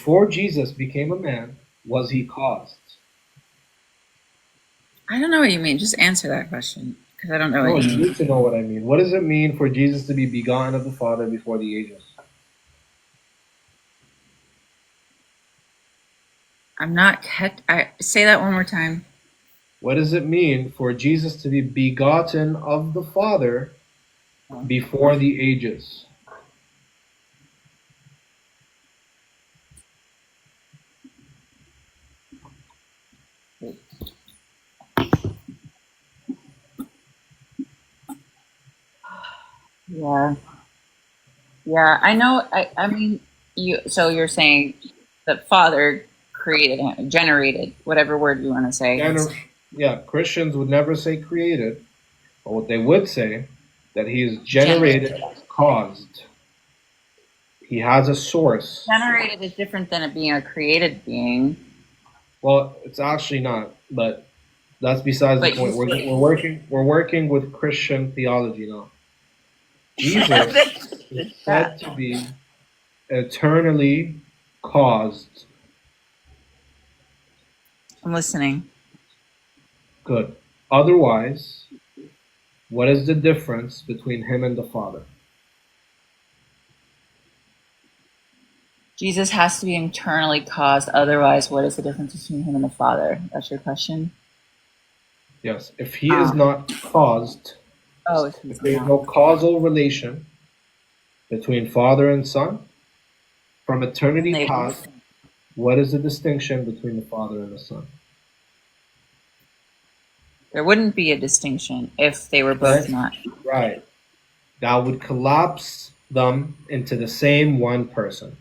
before Jesus became a man, was he caused? I don't know what you mean. Just answer that question, because I don't know No, what you you mean. need to know what I mean. What does it mean for Jesus to be begotten of the Father before the ages? I'm not say that one more time. What does it mean for Jesus to be begotten of the Father before the ages? Yeah. Yeah, I know. I mean, so you're saying that Father created him, generated, whatever word you want to say. Yeah, Christians would never say created, but what they would say that he is generated, caused. He has a source. Generated is different than it being a created being. Well, it's actually not, but that's besides the point. We're working with Christian theology now. Jesus is said to be eternally caused. I'm listening. Good. Otherwise, what is the difference between him and the Father? Jesus has to be internally caused. Otherwise, what is the difference between him and the Father? That's your question? Yes. If he is not caused, if there is no causal relation between Father and Son, from eternity past, what is the distinction between the Father and the Son? There wouldn't be a distinction if they were both not. Right. That would collapse them into the same one person.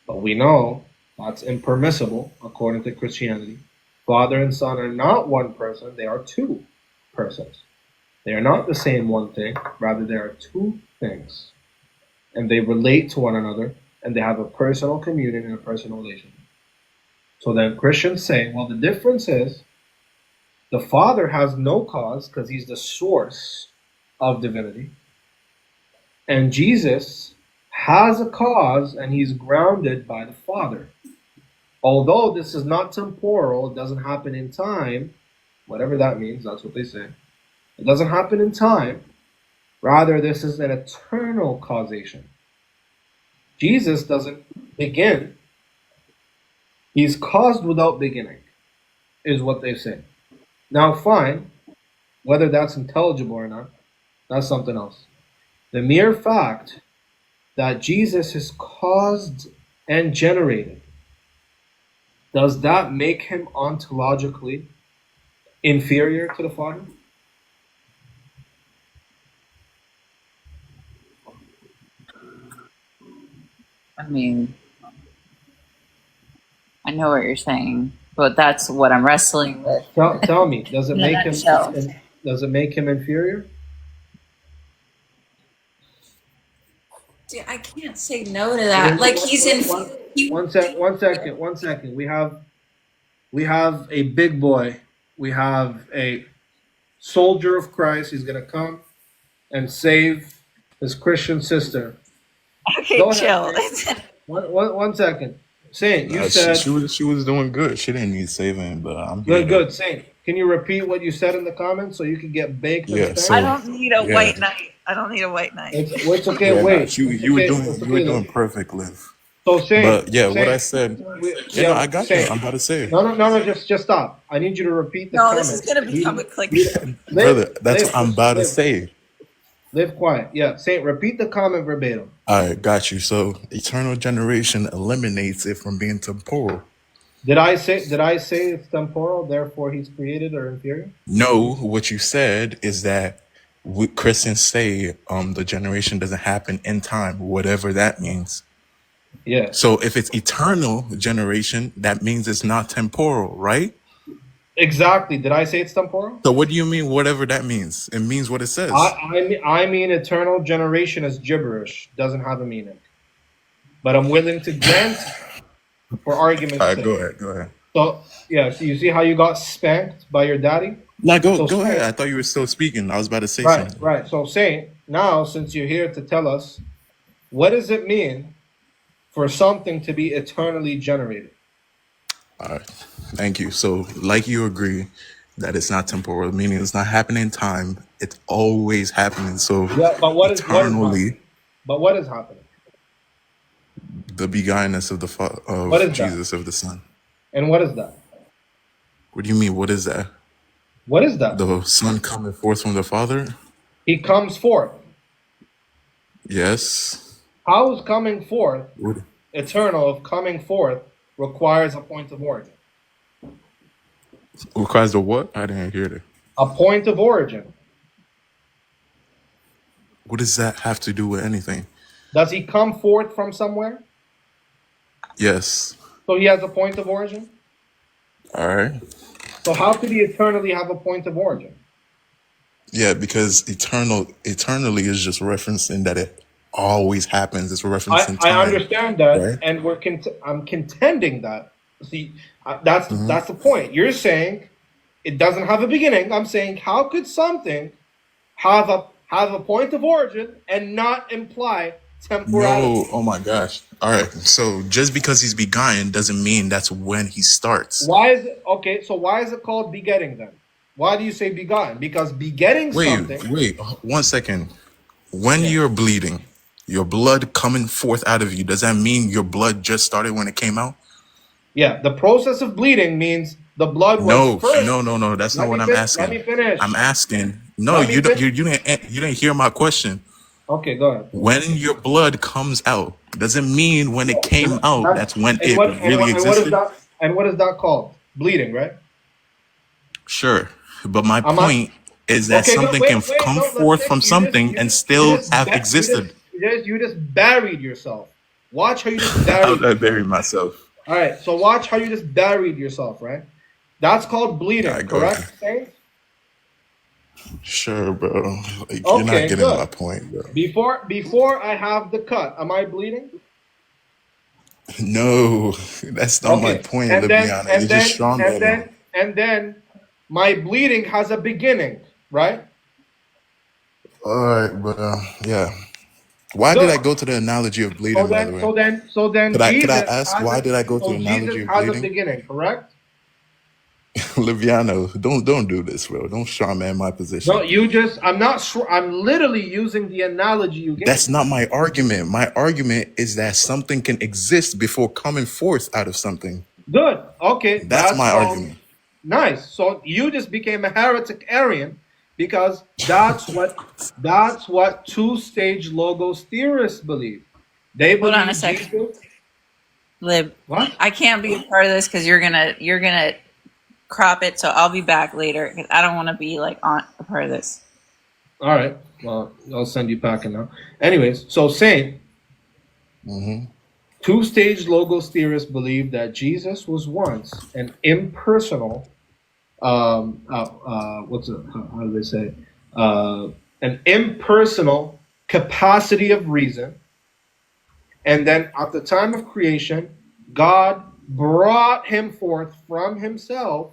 But we know that's impermissible according to Christianity. Father and Son are not one person, they are two persons. They are not the same one thing, rather they are two things. And they relate to one another, and they have a personal communion and a personal relationship. So then Christians say, well, the difference is the Father has no cause because he's the source of divinity. And Jesus has a cause and he's grounded by the Father. Although this is not temporal, it doesn't happen in time, whatever that means, that's what they say. It doesn't happen in time. Rather, this is an eternal causation. Jesus doesn't begin. He's caused without beginning, is what they say. Now, fine, whether that's intelligible or not, that's something else. The mere fact that Jesus is caused and generated, does that make him ontologically inferior to the Father? I mean, I know what you're saying, but that's what I'm wrestling with. Tell me, does it make him? Does it make him inferior? See, I can't say no to that. Like he's in. One second. We have a big boy. We have a soldier of Christ. He's gonna come and save his Christian sister. Okay, chill. One second. Saint, you said she was doing good. She didn't need saving, but I'm good. Saint, can you repeat what you said in the comments so you can get baked? Yeah, I don't need a white knight. I don't need a white knight. It's okay. Wait, you were doing perfect, Liv. So Saint, but yeah, what I said. I got you. I'm about to say it. No. Just stop. I need you to repeat the comment. No, this is gonna become a clickbait. Brother, that's what I'm about to say. Live quiet. Yeah, Saint, repeat the comment verbatim. All right, got you. So eternal generation eliminates it from being temporal. Did I say it's temporal, therefore he's created or inferior? No, what you said is that Christians say the generation doesn't happen in time, whatever that means. Yeah. So if it's eternal generation, that means it's not temporal, right? Exactly. Did I say it's temporal? So what do you mean, whatever that means? It means what it says. I mean eternal generation is gibberish. Doesn't have a meaning. But I'm willing to grant for argument's sake. Go ahead. So, yeah, so you see how you got spanked by your daddy? No, go ahead. I thought you were still speaking. I was about to say something. Right. So Saint, now since you're here to tell us, what does it mean for something to be eternally generated? All right. Thank you. So, like you agree that it's not temporal, meaning it's not happening in time. It's always happening. So, Yeah, but what is happening? eternally, But what is happening? the beguileness of What of is that? Jesus, of the Son. And what is that? What do you mean? What is that? What is that? The Son coming forth from the Father? He comes forth. Yes. How is coming forth, What? eternal of coming forth, requires a point of origin? Requires the what? I didn't hear that. A point of origin. What does that have to do with anything? Does he come forth from somewhere? Yes. So he has a point of origin? All right. So how could he eternally have a point of origin? Yeah, because eternally is just referencing that it always happens. It's referencing I time, understand that, right? and I'm contending that. See, that's the point. You're saying it doesn't have a beginning. I'm saying how could something have a point of origin and not imply temporality? No, oh my gosh. All right. So just because he's begotten doesn't mean that's when he starts. Why is it okay? So why is it called begetting then? Why do you say begotten? Because begetting something. Wait, 1 second. When Yeah. you're bleeding, your blood coming forth out of you, does that mean your blood just started when it came out? Yeah, the process of bleeding means the blood was No, first. no. That's not what I'm Let asking. me finish. I'm asking. No, Let me you don't. fin- You didn't hear my question. Okay, go ahead. When your blood comes out, doesn't mean when it came out. That's when it really And what is existed. that? And what is that called? Bleeding, right? Sure, but my I'm not, point is that okay, no, something wait, can wait, come no, forth from something and still have existed. You just buried yourself. Watch how you just How buried. did I bury myself? All right, so watch how you just buried yourself, right? That's called bleeding, I go correct? ahead. Saint? Sure, bro. Like, you're not Okay, getting good. my point, bro. Before I have the cut, am I bleeding? No, that's not my Okay, point, and then Libiana. and You're just then strong and man. then and then my bleeding has a beginning, right? All right, but yeah. Why did Good. I go to the analogy of bleeding, by the way? So then Could I Jesus ask has why did I go to the Jesus analogy of has a bleeding? beginning, correct? Liviano, don't do this, bro. Don't straw man my No, position. I'm not sure. I'm literally using the analogy you gave. That's not my argument. My argument is that something can exist before coming forth out of something. Good. Okay, That's my argument. Nice. So you just became a heretic Arian because that's what two-stage logos theorists believe. They believe Hold on a second. Jesus. Lib, What? I can't be a part of this because you're gonna crop it. So I'll be back later because I don't want to be like on a part of this. All right. Well, I'll send you packing now. Anyways, so Saint, two-stage logos theorists believe that Jesus was once an impersonal, what's it? How do they say? An impersonal capacity of reason, and then at the time of creation, God brought him forth from himself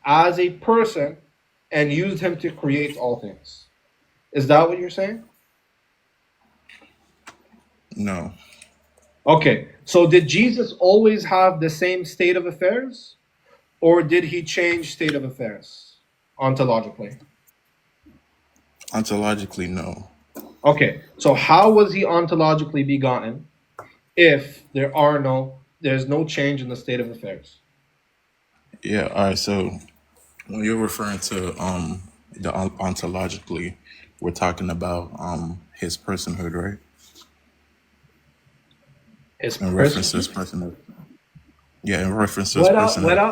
as a person and used him to create all things. Is that what you're saying? No. Okay, so did Jesus always have the same state of affairs? Or did he change state of affairs ontologically? Ontologically, no. Okay, so how was he ontologically begotten if there's no change in the state of affairs? Yeah, all right. So when you're referring to the ontologically, we're talking about his personhood, right? His In reference to his personhood. Yeah, in reference to his personhood.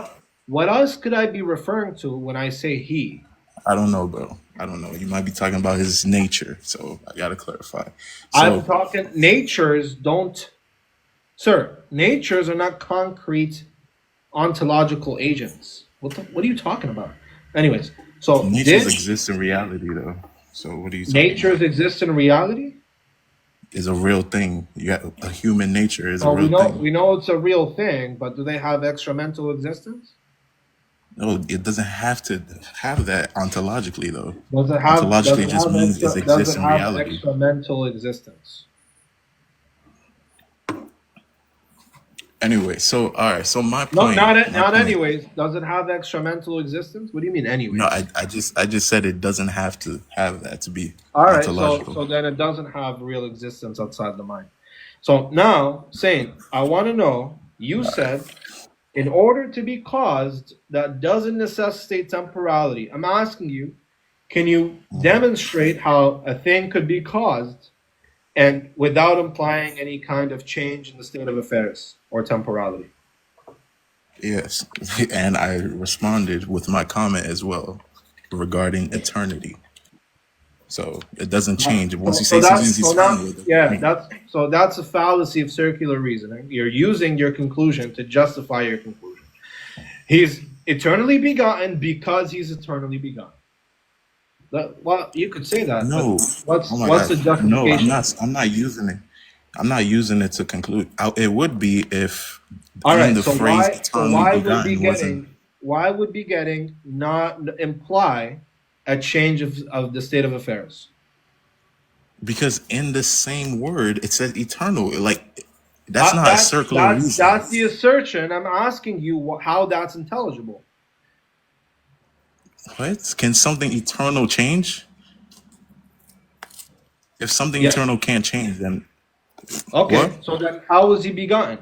What else could I be referring to when I say he? I don't know, bro. I don't know. You might be talking about his nature, so I gotta clarify. I'm So talking natures don't, sir. Natures are not concrete ontological agents. What are you talking about? Anyways, so natures exist in reality, though. So what are you talking natures about? exist in reality? Is a real thing. You got a human nature is a Oh, real thing. we know it's a real thing, but do they have extramental existence? No, it doesn't have to have that ontologically, though. Does it have Ontologically just means it exists in reality. extramental existence? Anyway, so all right. So my No, point. not My not point. anyways. Does it have extra mental existence? What do you mean, No, anyways? I just said it doesn't have to have that to be All right, ontological. so then it doesn't have real existence outside the mind. So now, Saint, I want to know. You said in order to be caused, that doesn't necessitate temporality. I'm asking you, can you demonstrate how a thing could be caused and without implying any kind of change in the state of affairs or temporality? Yes, and I responded with my comment as well regarding eternity. So it doesn't change. Once you say something is eternal, it doesn't change. That's a fallacy of circular reasoning. You're using your conclusion to justify your conclusion. He's eternally begotten because he's eternally begotten. Well, you could say that. No. But Oh my what's the God. No, justification? I'm not using it. I'm not using it to conclude. It would be if All right. the So phrase eternally why would begotten wasn't, begetting not imply a change of the state of affairs? because in the same word it says eternal. Like that's not a circular reason. That's the assertion. I'm asking you how that's intelligible. What? Can something eternal change? If something Yes. eternal can't change, then Okay. what? So then, how was he begotten?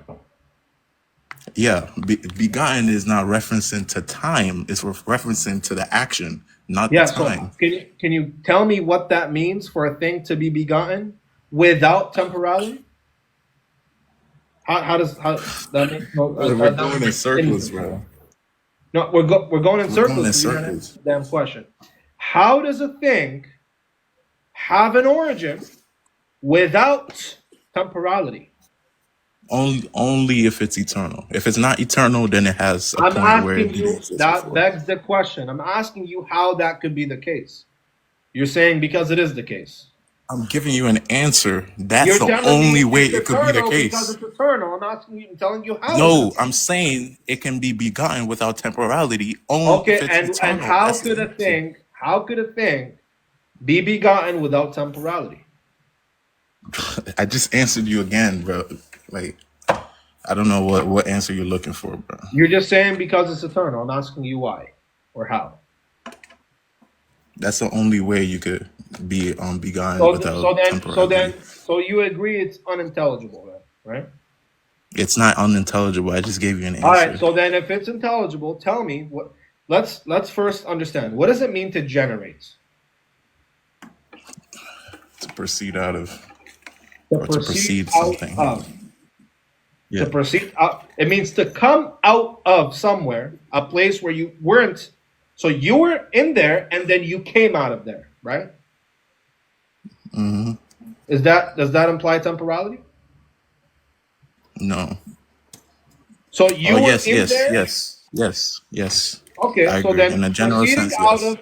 Yeah, begotten is not referencing to time. It's referencing to the action, not the Yeah. So time. can you tell me what that means for a thing to be begotten without temporality? How does that make no? We're going in circles, bro. No, we're going in We're circles. going in So you're gonna circles. answer the damn question. How does a thing have an origin without temporality? Only if it's eternal. If it's not eternal, then it has a I'm point where it asking didn't you, exist that before. begs the question. I'm asking you how that could be the case. You're saying because it is the case. I'm giving you an answer. That's You're the telling me only way it's it could be the eternal because case. it's eternal. I'm asking you, I'm telling you how No, it's I'm saying it can be begotten without temporality only okay. if it's And eternal. That's the answer. how could a thing be begotten without temporality? I just answered you again, bro. Like, I don't know what answer you're looking for, bro. You're just saying because it's eternal. I'm asking you why or how. That's the only way you could be begotten without temporality. So you agree it's unintelligible, then, right? It's not unintelligible. I just gave you an All right. answer. So then, if it's intelligible, tell me what. Let's first understand what does it mean to generate. To proceed out of, To or to proceed precede out something. of. Yeah. To proceed out. It means to come out of somewhere, a place where you weren't. So you were in there, and then you came out of there, right? Mm-hmm. Does that imply temporality? No. So you Oh, were yes, in yes, there. yes. Okay. I So agree. then In a general proceeding sense, out yes. of.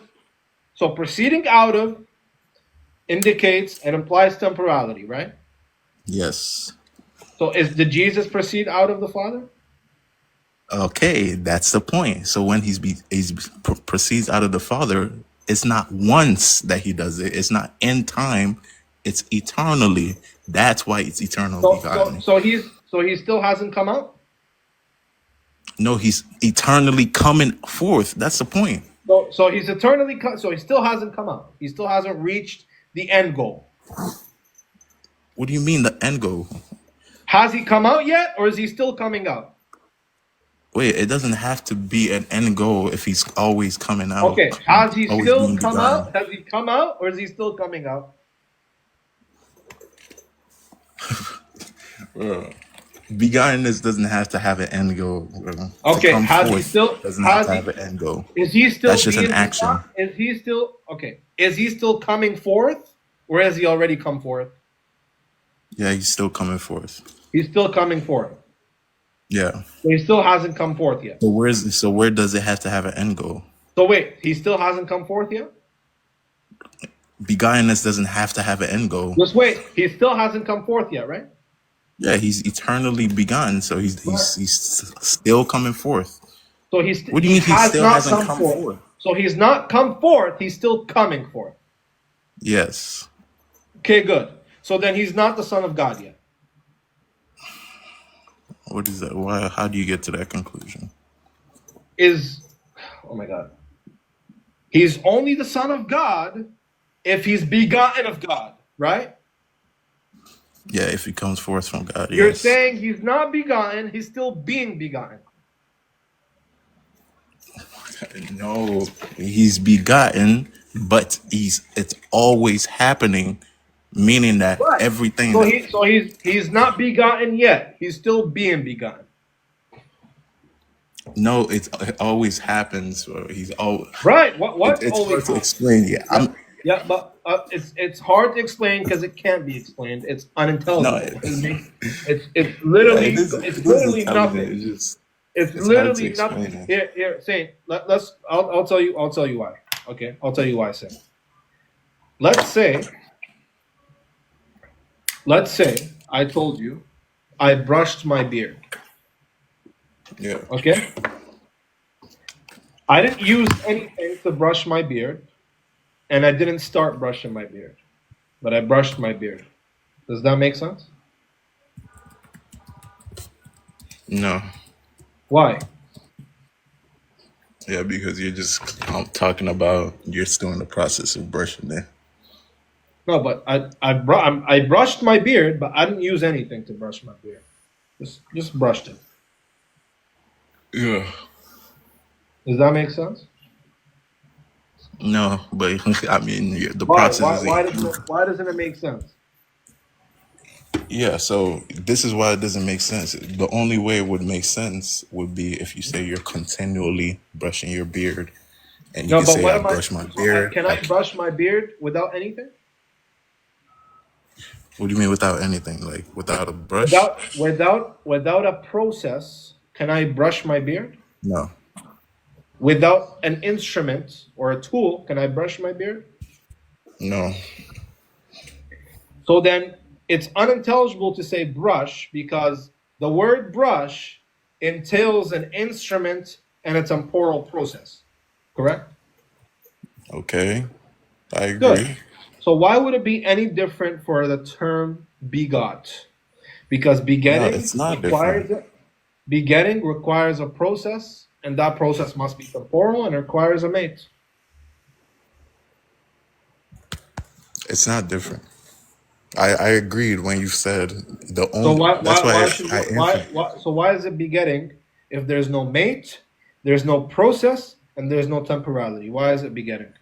So proceeding out of indicates and implies temporality, right? Yes. So did Jesus proceed out of the Father? Okay, that's the point. So when he's proceeds out of the Father, it's not once that he does it. It's not in time. It's eternally. That's why it's eternal begotten. So he still hasn't come out. No, he's eternally coming forth. That's the point. So he's eternally so he still hasn't come out. He still hasn't reached the end goal. What do you mean the end goal? Has he come out yet, or is he still coming out? Wait, it doesn't have to be an end goal if he's always coming out. Okay, has he Always still being come begotten. out? Has he come out, or is he still coming out? Begottenness doesn't have to have an end goal. Okay, To come has he forth still? doesn't have to have an end goal. Is he still? That's just an being action. begotten? Is he still okay? Is he still coming forth, or has he already come forth? Yeah, he's still coming forth. He's still coming forth. Yeah. So he still hasn't come forth yet. So where does it have to have an end goal? So wait, he still hasn't come forth yet? Begottenness doesn't have to have an end goal. Just wait, he still hasn't come forth yet, right? Yeah, he's eternally begotten, so he's still coming forth. So What do you mean he still hasn't come forth? So he's not come forth, he's still coming forth. Yes. Okay, good. So then he's not the Son of God yet. What is that? Why? How do you get to that conclusion? Is, oh my God. He's only the Son of God if he's begotten of God, right? Yeah, if he comes forth from God, You're yes. saying he's not begotten, he's still being begotten. No, he's begotten, but it's always happening, meaning that Right. everything So that he's not begotten yet. He's still being begotten. no, it always happens. Or he's all Right. What it's always hard to happens? explain. Yeah, Yeah. Yeah, but it's hard to explain because it can't be explained. It's no, unintelligible. It's yeah, it's it is literally intelligent. nothing. It's just It's it's hard to literally explain nothing. it. Here, Saint. I'll tell you why. Okay, I'll tell you why, Saint. Let's say I told you I brushed my beard. Yeah. Okay, I didn't use anything to brush my beard, and I didn't start brushing my beard, but I brushed my beard. Does that make sense? No. Why? Yeah, because you're just talking about you're still in the process of brushing it. No, but I brushed my beard, but I didn't use anything to brush my beard. Just brushed it. Yeah. Does that make sense? No, but I mean the Why? process Why doesn't it make sense? Yeah, so this is why it doesn't make sense. The only way it would make sense would be if you say you're continually brushing your beard, and you No, can but say what I am I? brush my beard. Can I brush my beard without anything? What do you mean without anything? Like without a brush? Without a process, can I brush my beard? No. Without an instrument or a tool, can I brush my beard? No. So then it's unintelligible to say brush because the word brush entails an instrument and a temporal process. Correct? Okay. I agree. Good. So why would it be any different for the term begot? Because No, begetting it's not requires different. begetting requires a process, and that process must be temporal and requires a mate. It's not different. I agreed when you said the So only. That's why is it begetting if there's no mate, there's no process, and there's no temporality? Why is it begetting?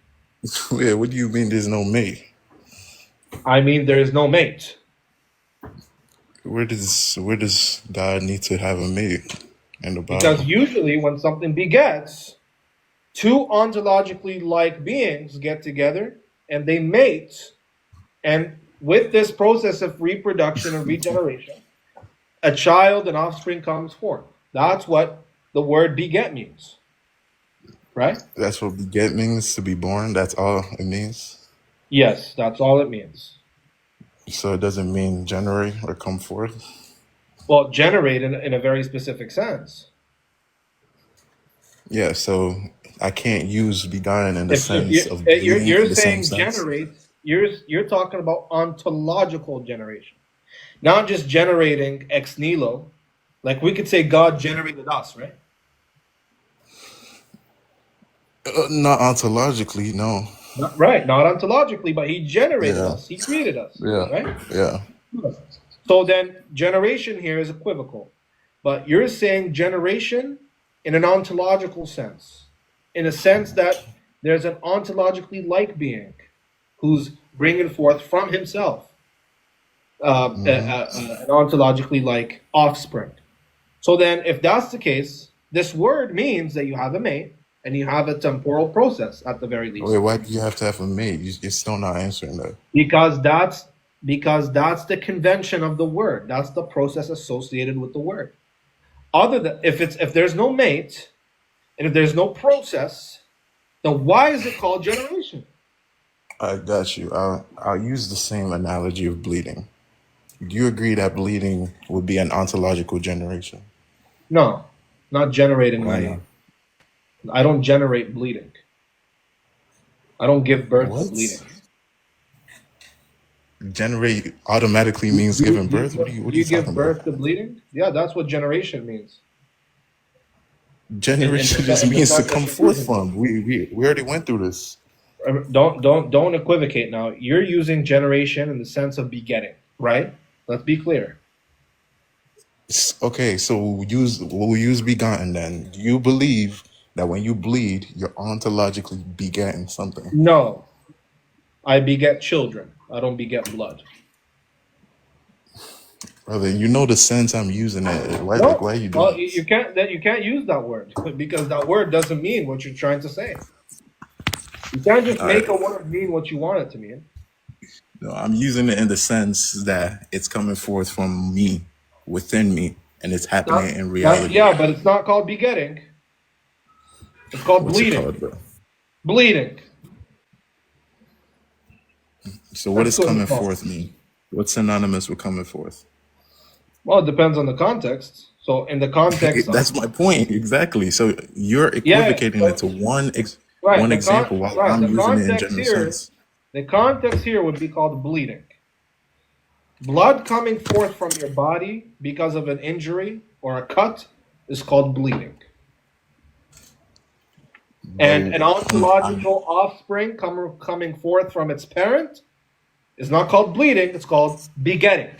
Yeah, what do you mean there's no mate? I mean there is no mate. Where does God need to have a mate in the Because Bible? usually when something begets, two ontologically like beings get together and they mate, and with this process of reproduction and regeneration, a child and offspring comes forth. That's what the word beget means. Right? That's what beget means, to be born. That's all it means. Yes, that's all it means. So it doesn't mean generate or come forth. Well, generate in a very specific sense. Yeah, so I can't use begotten in the If sense of you're, breeding you're in the same saying sense. generate, you're talking about ontological generation, not just generating ex nihilo. Like we could say God generated us, right? Not ontologically, no. Not ontologically, but he generated Yeah, us. He created us, yeah, right? yeah. So then generation here is equivocal. But you're saying generation in an ontological sense, in a sense that there's an ontologically like being who's bringing forth from himself an ontologically like offspring. So then, if that's the case, this word means that you have a mate and you have a temporal process at the very least. Wait, why do you have to have a mate? You're still not answering that. Because that's the convention of the word. That's the process associated with the word. Other than if there's no mate and if there's no process, then why is it called generation? I got you. I'll use the same analogy of bleeding. Do you agree that bleeding would be an ontological generation? No, not generating Why my. not? I don't generate bleeding. I don't give birth to What? bleeding. Generate automatically means giving birth. What Do are you you talking give about? birth to bleeding? Yeah, that's what generation means. Generation just In the means to sense that come you're forth using it. from. We already went through this. Don't equivocate now. You're using generation in the sense of begetting, right? Let's be clear. Okay, so we'll use begotten then. Do you believe that when you bleed, you're ontologically begetting something? No, I beget children. I don't beget blood. Brother, you know the sense I'm using it. Why No, why are you well, doing this? you can't use that word because that word doesn't mean what you're trying to say. You can't just All make a right. word mean what you want it to mean. No, I'm using it in the sense that it's coming forth from me, within me, and it's happening in reality. Yeah, but it's not called begetting. It's called What's it bleeding. called, bro? Bleeding. So what That's does what it's coming called. forth mean? What's synonymous with coming forth? Well, it depends on the context. So in the context of That's my point exactly. So you're yeah, equivocating it so, to right, one example while I'm the using it in context general here, sense. the context here would be called bleeding. Blood coming forth from your body because of an injury or a cut is called bleeding. And an ontological offspring coming forth from its parent is not called bleeding, it's called begetting.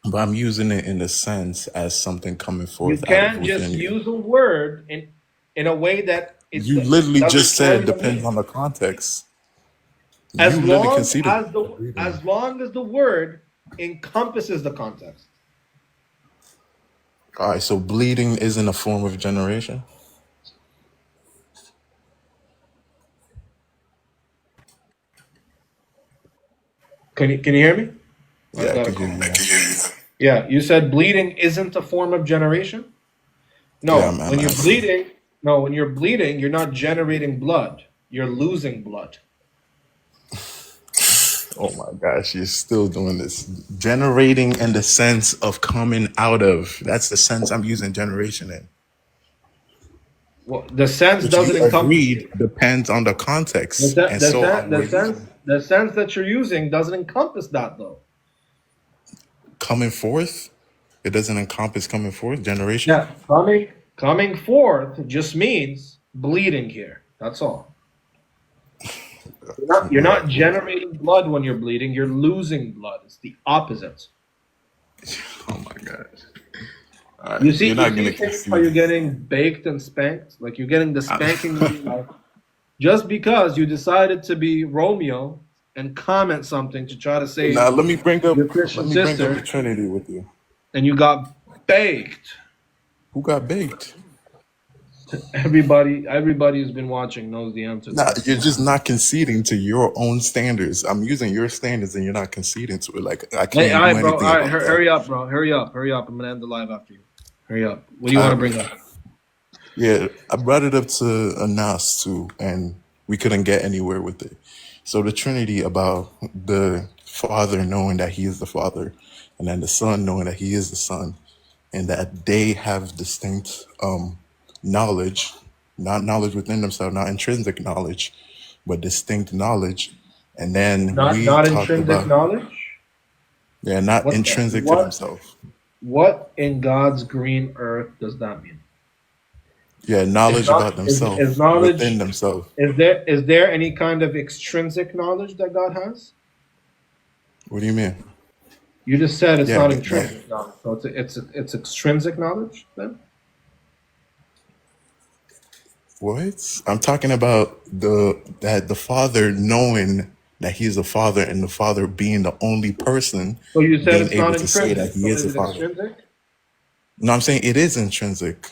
But I'm using it in the sense as something coming You forth out of can't just within you. use a word in a way that You it literally doesn't just carry said the depends meaning. on the context. You As literally long conceded. as the word encompasses the context. All right, so bleeding isn't a form of generation. Can you hear me? I've Yeah, I got a could hear call. you now. Yeah, you said bleeding isn't a form of generation? Yeah, No, I'm asking. when you're bleeding, you're not generating blood. You're losing blood. Oh my gosh, you're still doing this. Generating in the sense of coming out of. That's the sense I'm using generation in. Well, the sense Which you doesn't encompass agreed depends on the context. And so we're using the sense that you're using doesn't encompass that though. coming forth. It doesn't encompass coming forth, generation. Yeah, coming forth just means bleeding here. That's all. You're Bro, not generating blood when you're bleeding. You're losing blood. It's the opposite. oh my gosh. All You right, see, you're you not see gonna things how concede. you're getting baked and spanked. Like you're getting the spanking in your I- life just because you decided to be Romeo and comment something to try to now save your let Christian me bring up the sister, Trinity with you. and you got baked. Who got baked? Everybody who's been watching knows the answer to Nah, that. you're just not conceding to your own standards. I'm using your standards and you're not conceding to it. Like I Hey, all can't do right, bro. anything All right, about that. hurry up, bro. Hurry up. Hurry up. I'm gonna end the live after you. Hurry up. What do you want to Uh, bring up? yeah, I brought it up to Anas too, and we couldn't get anywhere with it. So the Trinity about the Father knowing that He is the Father, and then the Son knowing that He is the Son, and that they have distinct knowledge, not knowledge within themselves, not intrinsic knowledge, but distinct knowledge. And then we Not talked intrinsic about knowledge. they're not What intrinsic to what themselves. what in God's green earth does that mean? Yeah, Is knowledge about not is themselves within knowledge themselves. is there any kind of extrinsic knowledge that God has? What do you mean? You just said it's Yeah, not intrinsic knowledge, so it's extrinsic knowledge then. what? I'm talking about the Father knowing that He is a Father, and the Father being the only person So you said being it's not able to say that intrinsic. He So is is a it Father. extrinsic? No, I'm saying it is intrinsic.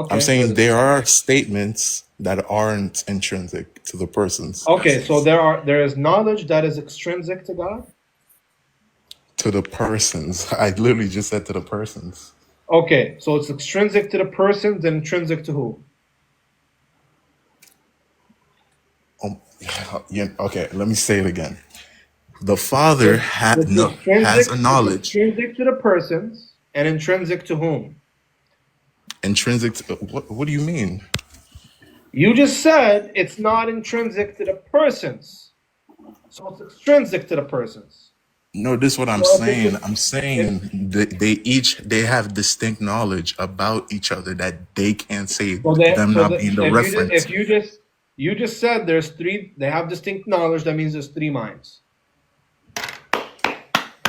I'm Okay, saying but there are statements that aren't intrinsic to the persons, okay, so there is knowledge that is extrinsic to God. to the persons. I literally just said to the persons. Okay, so it's extrinsic to the person, then intrinsic to who? Yeah, okay, let me say it again. The Father has a It's knowledge extrinsic to the persons and intrinsic to whom? intrinsic to what do you mean? You just said it's not intrinsic to the persons. So it's extrinsic to the persons. No, this is what I'm So saying. I'm if saying that they have distinct knowledge about each other that they can't say so they them so not the, being the if you just reference. you just said there's three, they have distinct knowledge, that means there's three minds.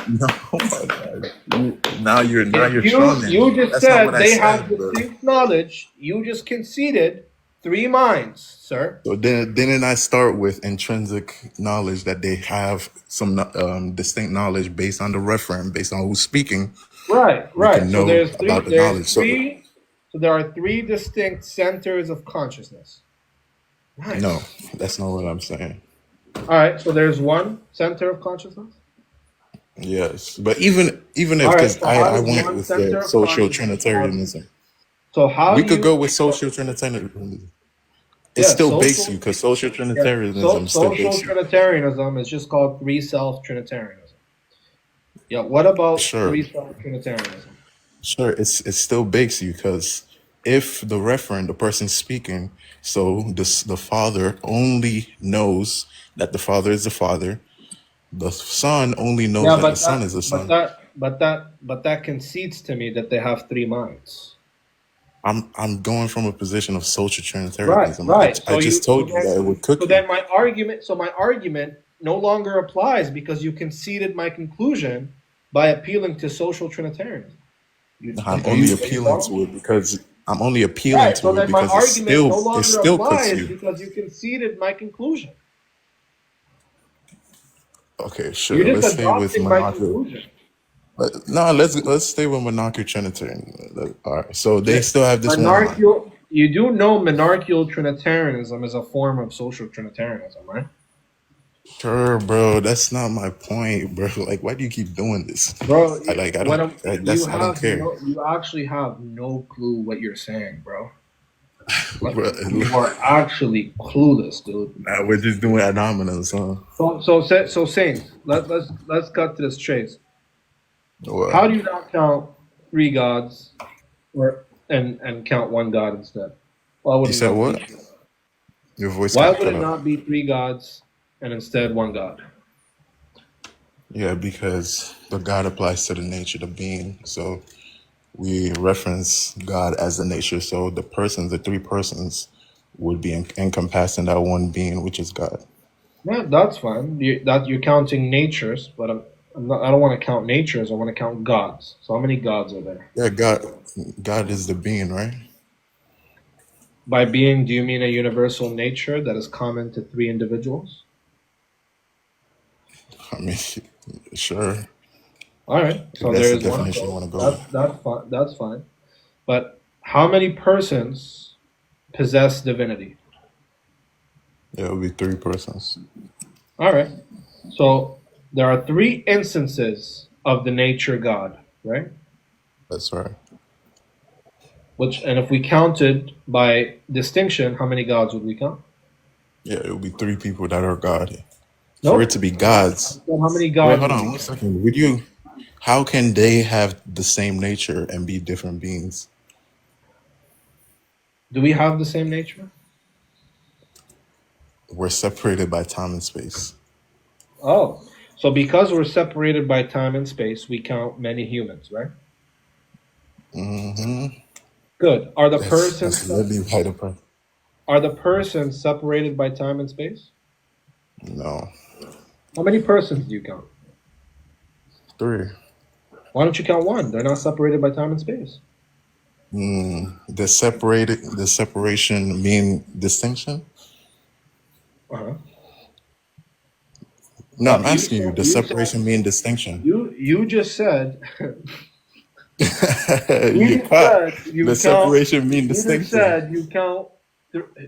No, oh my God. Now you're If trolling you me. just That's not what said I they have said, bro. distinct knowledge, you just conceded three minds, sir. So then didn't I start with intrinsic knowledge that they have some distinct knowledge based on the referent, based on who's speaking. Right, We right. can So know about the knowledge. So there are three distinct centers of consciousness. no, Nice. that's not what I'm saying. All right, so there's one center of consciousness. Yes, but even if All right, because so how I does went one with center the of social consciousness cause? trinitarianism. So how We do could go you? with So, social trinitarianism. It yeah, still bakes you social. because social Yeah, so trinitarianism still social bakes you. Trinitarianism is just called three self Trinitarianism. Yeah, what about Sure, three self Trinitarianism? sure. It still bakes you because if the referent, the person speaking, so the father only knows that the father is the father. The son only knows Yeah, that the son is the son. but that concedes to me that they have three minds. I'm going from a position of social Right, trinitarianism. right. I So just told you that it would cook you. my argument no longer applies because you conceded my conclusion by appealing to social Trinitarianism. I'm Are only you appealing following to me? it because I'm only appealing Right. So to it then my because argument no it longer still cooks applies you. because you conceded my conclusion. Okay, You're sure. just Let's stay with adopting my monarchical. conclusion. No, let's stay with monarchical trinitarian. All right. So they Yeah. still have this one mind. Monarchical. You do know monarchical Trinitarianism is a form of social Trinitarianism, right? Sure, bro. That's not my point, bro. Like, why do you keep doing this? Bro, I don't. I don't care, you actually have no clue what you're saying, bro. Like, bro. you are actually clueless, dude. Nah, we're just doing anomalous, huh? So Saints, let's cut to this chase. What? How do you not count three gods, or and count one god instead? Why would You it said not what? be? Your voice Why got would cut it off. not be three gods and instead one god? Yeah, because the God applies to the nature, the being. So we reference God as the nature. So the persons, the three persons, would be encompassed in that one being, which is God. Yeah, that's fine. You're counting natures, but I'm not. I don't want to count natures. I want to count gods. So how many gods are there? Yeah, God is the being, right? By being, do you mean a universal nature that is common to three individuals? I mean, sure. All right. If So that's there the is one definition you code. want to go with. That's fine. That's fine. But how many persons possess divinity? Yeah, it would be three persons. All right. So there are three instances of the nature God, right? That's right. And if we counted by distinction, how many gods would we count? Yeah, it would be three people that are God. For it Nope. to be gods. So how many Wait, gods hold would on we one count? second. How can they have the same nature and be different beings? Do we have the same nature? We're separated by time and space. Oh. So because we're separated by time and space, we count many humans, right? Mm-hmm. Good. That's literally why the person. Are the persons separated by time and space? No. How many persons do you count? Three. Why don't you count one? They're not separated by time and space. The separation mean distinction? Uh-huh. No, I'm You asking you, said the separation mean distinction? you just said You caught. you The count separation mean you just distinction. said you count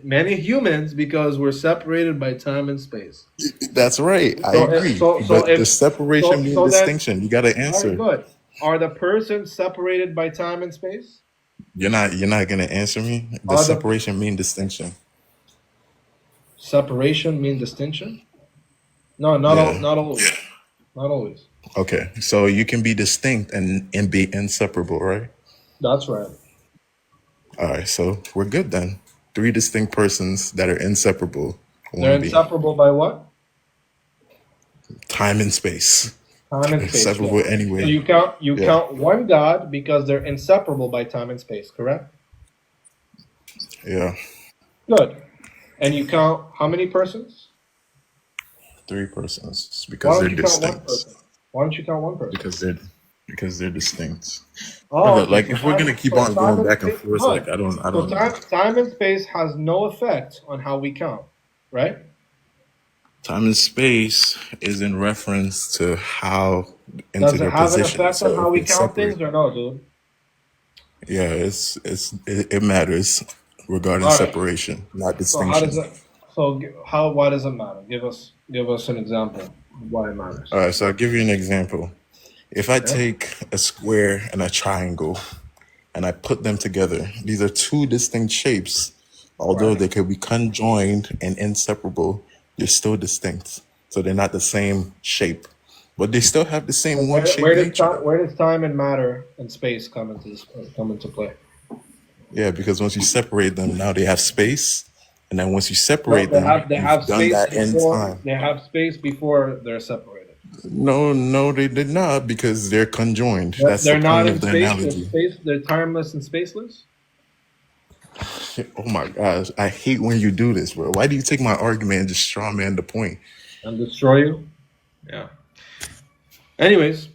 many humans because we're separated by time and space. That's right. I So agree. But the separation mean then distinction. You got to all right, answer. good. Are the persons separated by time and space? You're not gonna answer me. The Are the separation mean distinction. separation mean distinction? No, Yeah. not always. Not always. Okay. So you can be distinct and be inseparable, right? That's right. All right. So we're good then. Three distinct persons that are inseparable. They're One being. inseparable by what? Time and space. Time and space. Inseparable Yeah. So anyway. you Yeah. count one God because they're inseparable by time and space, correct? Yeah. Good. And you count how many persons? 3 persons Why because don't they're you count one distinct. person? Why don't you count one person? Because they're distinct. Oh, Brother, okay. like So if we're gonna keep on time going and back and space. forth, Good. like I don't So know. time and space has no effect on how we count, right? Time and space is in reference to how into Does it their have an position. effect on So how if we we count separate, things or no, dude? yeah, it matters regarding All right. separation, not So how does distinction. it? So how? Why does it matter? Give us an example of why it matters. All right, so I'll give you an example. If I Yeah. take a square and a triangle and I put them together, these are two distinct shapes. Although Right. they could be conjoined and inseparable, they're still distinct. So they're not the same shape, but they still have the So same one shape nature. where does time and matter and space come into play? Yeah, because once you separate them, now they have space. And then once you No, separate them, they you've have done space that in before time. they're separated. No, they did not because they're conjoined. That's the They're not point in of the space. analogy. They're timeless and spaceless. Oh my gosh, I hate when you do this, bro. Why do you take my argument and just straw man the point? And destroy you. Yeah. Anyways,